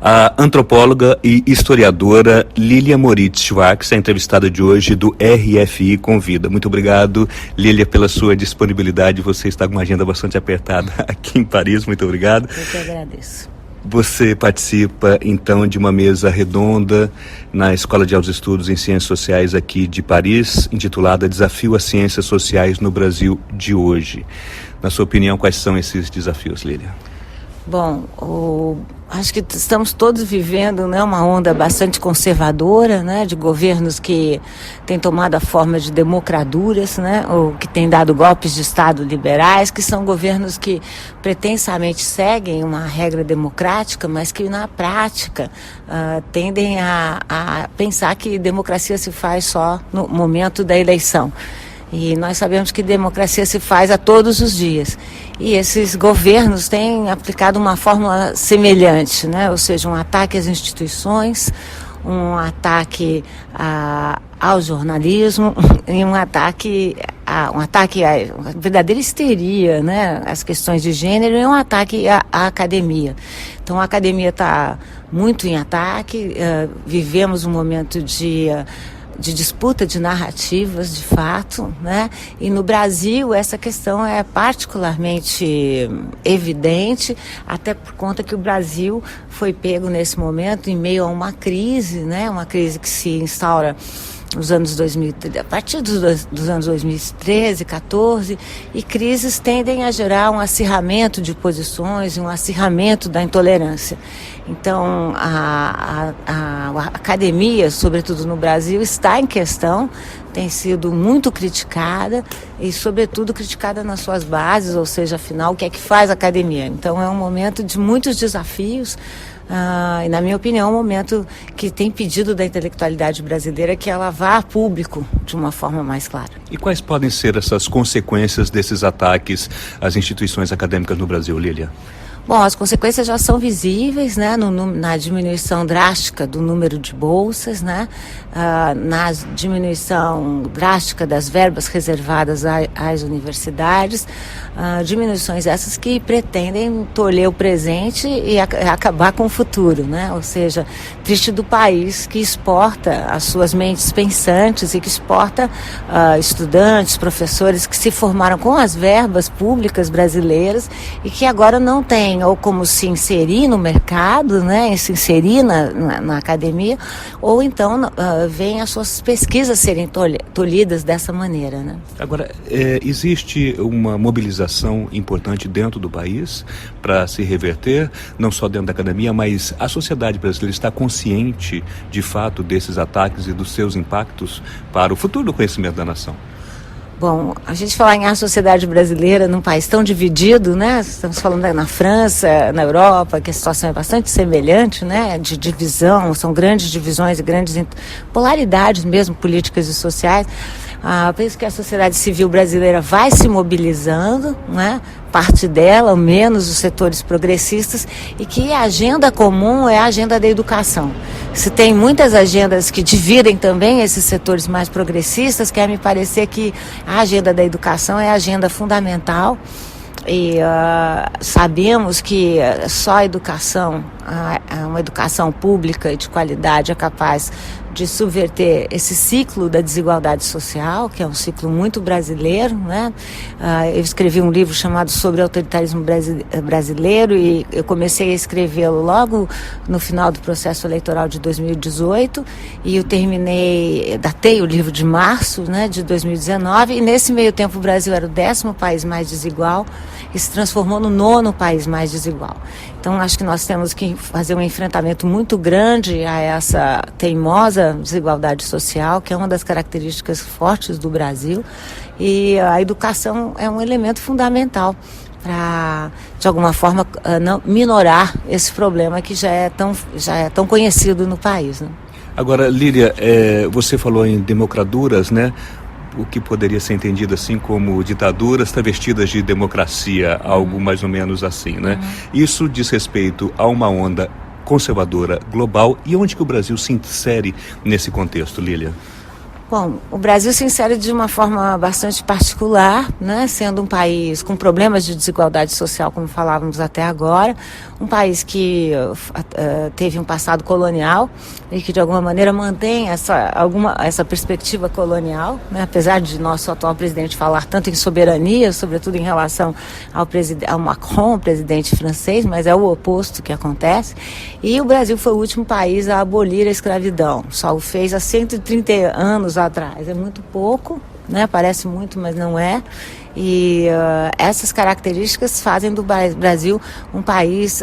A antropóloga e historiadora Lilia Moritz Schwartz é a entrevistada de hoje do RFI Convida. Muito obrigado, Lilia, pela sua disponibilidade. Você está com uma agenda bastante apertada aqui em Paris. Muito obrigado. Eu que agradeço. Você participa, então, de uma mesa redonda na Escola de Altos Estudos em Ciências Sociais aqui de Paris, intitulada Desafio às Ciências Sociais no Brasil de hoje. Na sua opinião, quais são esses desafios, Lilia? Bom, acho que estamos todos vivendo, né, uma onda bastante conservadora, né, de governos que têm tomado a forma de democraduras, né, ou que têm dado golpes de Estado liberais, que são governos que pretensamente seguem uma regra democrática, mas que na prática tendem a pensar que democracia se faz só no momento da eleição. E nós sabemos que democracia se faz a todos os dias. E esses governos têm aplicado uma fórmula semelhante, né? Ou seja, um ataque às instituições, um ataque ao jornalismo e um ataque à verdadeira histeria, né? As questões de gênero e um ataque à academia. Então a academia está muito em ataque, vivemos um momento de disputa de narrativas, de fato, né? E no Brasil essa questão é particularmente evidente, até por conta que o Brasil foi pego nesse momento em meio a uma crise, né? Uma crise que se instaura nos anos 2000, a partir dos anos 2013, 14, e crises tendem a gerar um acirramento de posições, um acirramento da intolerância. Então, a academia, sobretudo no Brasil, está em questão, tem sido muito criticada e, sobretudo, criticada nas suas bases, ou seja, afinal, o que é que faz a academia? Então, é um momento de muitos desafios, e, na minha opinião, é um momento que tem pedido da intelectualidade brasileira que ela vá a público de uma forma mais clara. E quais podem ser essas consequências desses ataques às instituições acadêmicas no Brasil, Lilia? Bom, as consequências já são visíveis, né, na diminuição drástica do número de bolsas, né, na diminuição drástica das verbas reservadas às universidades, diminuições essas que pretendem tolher o presente e acabar com o futuro, né, ou seja, triste do país que exporta as suas mentes pensantes e que exporta estudantes, professores que se formaram com as verbas públicas brasileiras e que agora não têm ou como se inserir no mercado, né, se inserir na academia, ou então vêm as suas pesquisas serem tolhidas dessa maneira, né? Agora, existe uma mobilização importante dentro do país para se reverter, não só dentro da academia, mas a sociedade brasileira está consciente, de fato, desses ataques e dos seus impactos para o futuro do conhecimento da nação? Bom, a gente falar em a sociedade brasileira num país tão dividido, né? Estamos falando na França, na Europa, que a situação é bastante semelhante, né? De divisão, são grandes divisões e grandes polaridades mesmo, políticas e sociais. Penso que a sociedade civil brasileira vai se mobilizando, né? Parte dela, ao menos os setores progressistas, e que a agenda comum é a agenda da educação. Se tem muitas agendas que dividem também esses setores mais progressistas, quer me parecer que a agenda da educação é a agenda fundamental. E sabemos que só a educação, uma educação pública e de qualidade é capaz de subverter esse ciclo da desigualdade social, que é um ciclo muito brasileiro, né? Eu escrevi um livro chamado Sobre o Autoritarismo Brasileiro e eu comecei a escrevê-lo logo no final do processo eleitoral de 2018 e eu datei o livro de março, né, de 2019, e nesse meio tempo o Brasil era o 10º país mais desigual e se transformou no 9º país mais desigual. Então acho que nós temos que fazer um enfrentamento muito grande a essa teimosa desigualdade social, que é uma das características fortes do Brasil, e a educação é um elemento fundamental para, de alguma forma, não minorar esse problema que já é tão conhecido no país, né? Agora, Lilia, você falou em democraduras, né? O que poderia ser entendido assim como ditaduras travestidas de democracia, algo mais ou menos assim, né? Isso diz respeito a uma onda conservadora global. E onde que o Brasil se insere nesse contexto, Lilia? Bom, o Brasil se insere de uma forma bastante particular, né? Sendo um país com problemas de desigualdade social, como falávamos até agora, um país que teve um passado colonial e que de alguma maneira mantém essa perspectiva colonial, né? Apesar de nosso atual presidente falar tanto em soberania, sobretudo em relação ao Macron, presidente francês, mas é o oposto que acontece. E o Brasil foi o último país a abolir a escravidão, só o fez há 130 anos atrás. É muito pouco, né? Parece muito, mas não é. E essas características fazem do Brasil um país,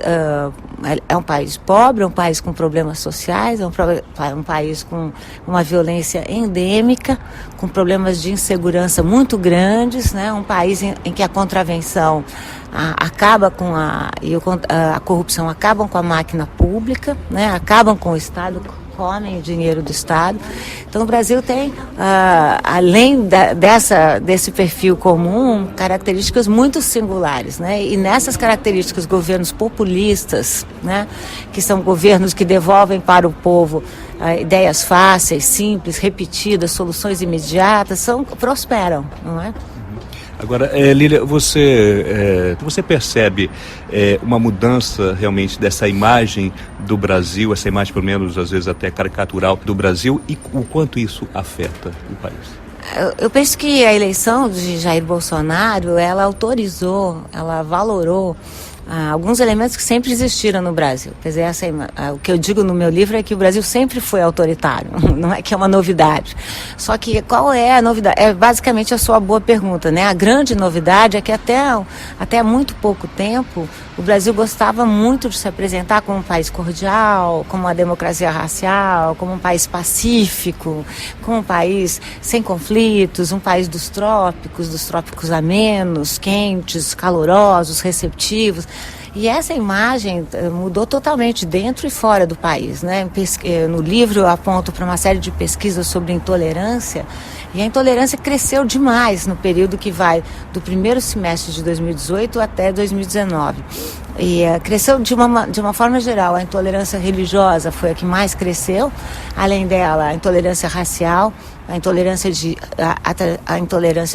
é um país pobre, é um país com problemas sociais, é um país com uma violência endêmica, com problemas de insegurança muito grandes, né? Um país em que a contravenção acaba com a corrupção acabam com a máquina pública, né? Acabam com o Estado, comem o dinheiro do Estado. Então o Brasil tem, além desse perfil comum, características muito singulares, né? E nessas características, governos populistas, né? Que são governos que devolvem para o povo ideias fáceis, simples, repetidas, soluções imediatas, prosperam, não é? Agora, Lília, você percebe uma mudança realmente dessa imagem do Brasil, essa imagem pelo menos às vezes até caricatural do Brasil, e o quanto isso afeta o país? Eu penso que a eleição de Jair Bolsonaro, ela autorizou, ela valorou alguns elementos que sempre existiram no Brasil. Quer dizer, o que eu digo no meu livro é que o Brasil sempre foi autoritário, não é que é uma novidade. Só que qual é a novidade? É basicamente a sua boa pergunta, né? A grande novidade é que até muito pouco tempo o Brasil gostava muito de se apresentar como um país cordial, como uma democracia racial, como um país pacífico, como um país sem conflitos, um país dos trópicos amenos, quentes, calorosos, receptivos. E essa imagem mudou totalmente dentro e fora do país, né? No livro eu aponto para uma série de pesquisas sobre intolerância, e a intolerância cresceu demais no período que vai do primeiro semestre de 2018 até 2019. E cresceu de uma forma geral. A intolerância religiosa foi a que mais cresceu, além dela a intolerância racial, a intolerância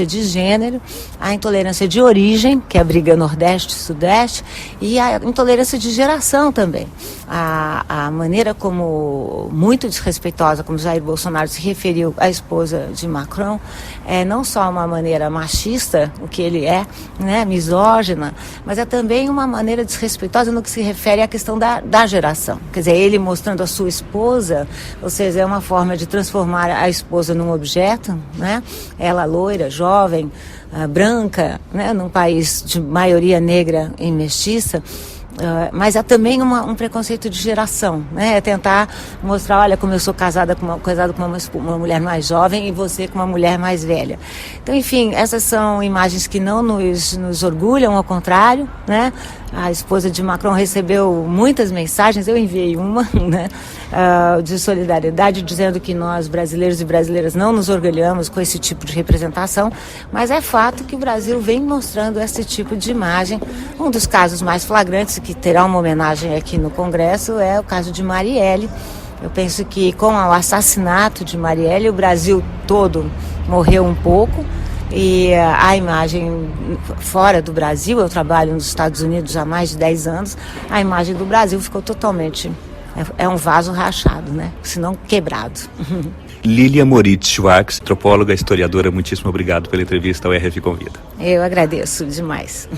de gênero, a intolerância de origem, que é a briga Nordeste e Sudeste, e a intolerância de geração também. A maneira como, muito desrespeitosa, como Jair Bolsonaro se referiu à esposa de Macron, é não só uma maneira machista, o que ele é, né, misógina, mas é também uma maneira desrespeitosa no que se refere à questão da geração. Quer dizer, ele mostrando a sua esposa, ou seja, é uma forma de transformar a esposa num objeto, né? Ela loira, jovem, branca, né? Num país de maioria negra e mestiça. Mas há também um preconceito de geração, né? É tentar mostrar, olha como eu sou casada com uma mulher mais jovem e você com uma mulher mais velha. Então, enfim, essas são imagens que não nos orgulham, ao contrário, né? A esposa de Macron recebeu muitas mensagens, eu enviei uma, né? De solidariedade, dizendo que nós, brasileiros e brasileiras, não nos orgulhamos com esse tipo de representação, mas é fato que o Brasil vem mostrando esse tipo de imagem. Um dos casos mais flagrantes, que terá uma homenagem aqui no Congresso, é o caso de Marielle. Eu penso que com o assassinato de Marielle, o Brasil todo morreu um pouco. E a imagem fora do Brasil, eu trabalho nos Estados Unidos há mais de 10 anos, a imagem do Brasil ficou totalmente, é um vaso rachado, né? Se não quebrado. Lília Moritz Schwartz, antropóloga, historiadora, muitíssimo obrigado pela entrevista ao RF Convida. Eu agradeço demais.